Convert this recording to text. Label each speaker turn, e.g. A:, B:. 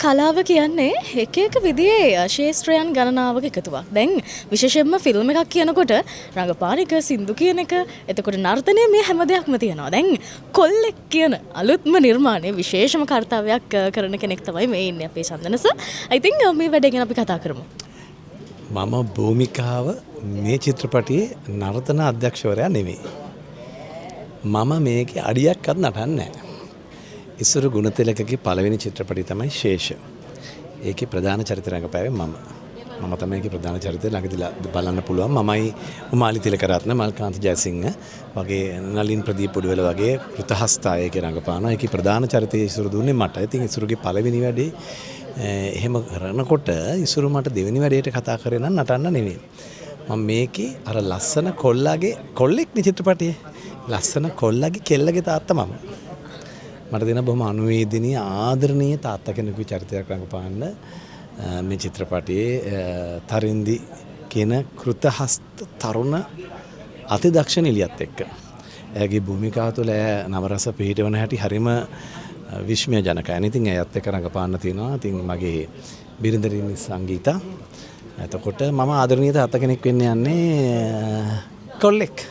A: කලාව කියන්නේ එක එක විදිහේ ශේෂ්ත්‍රයන් ගණනාවක එකතුවක්. දැන් විශේෂයෙන්ම ෆිල්ම් එකක් කියනකොට රංගපාන එක, සින්දු කියන එක, එතකොට නර්තනය මේ හැම දෙයක්ම තියෙනවා. දැන් කොල්ලෙක් කියන අලුත්ම නිර්මාණය විශේෂම කාර්යයක් කරන කෙනෙක් තමයි මේ ඉන්නේ අපේ චන්දන සර්. I think මේ වැඩේ ගැන අපි කතා කරමු.
B: මම භූමිකාව මේ චිත්‍රපටයේ නර්තන අධ්‍යක්ෂවරයා නෙමෙයි. මම මේකේ අඩියක්වත් නටන්නේ නැහැ. ඉස්සර ගුණතිලකගේ පළවෙනි චිත්‍රපටය තමයි ශේෂ. ඒකේ ප්‍රධාන චරිත රංගපෑවේ මම. මම තමයි ඒකේ ප්‍රධාන චරිතය ළඟදීලා බලන්න පුළුවන්. මමයි උමාලි තිලකරත්න, මල්කාන්ත ජයසිංහ වගේ නලින් ප්‍රදීප් උඩුවල වගේ කෘතහස්තය ඒකේ රංගපානවා. ඒකේ ප්‍රධාන චරිතය ඉස්සර දුන්නේ මට. ඉතින් ඉස්සරගේ පළවෙනි වැඩේ එහෙම කරනකොට ඉස්සර මට දෙවෙනි වැඩේට කතා කරේ නම් නටන්න නෙවෙයි. මම මේකේ අර ලස්සන කොල්ලෙක් නේ චිත්‍රපටයේ. ලස්සන කොල්ලගේ කෙල්ලගේ තාත්තා මම. මට දෙන බොහොම අනුවේදනීය ආදරණීය තාත්තා කෙනෙකුගේ චරිතයක් රඟපාන්න මේ චිත්‍රපටයේ තරින්දි කියන කෘතහස්ත තරුණ අතිදක්ෂ නිලියත් එක්ක. එයාගේ භූමිකාව තුළ නවරස පිහිටවන හැටි හරිම විස්මයජනකයි. ඉතින් එයත් එක්ක රඟපාන්න තියෙනවා. ඉතින් මගේ බිරිඳරින් සංගීතා. එතකොට මම ආදරණීය තාත්තා කෙනෙක් වෙන්න යන්නේ කොල්ලෙක්.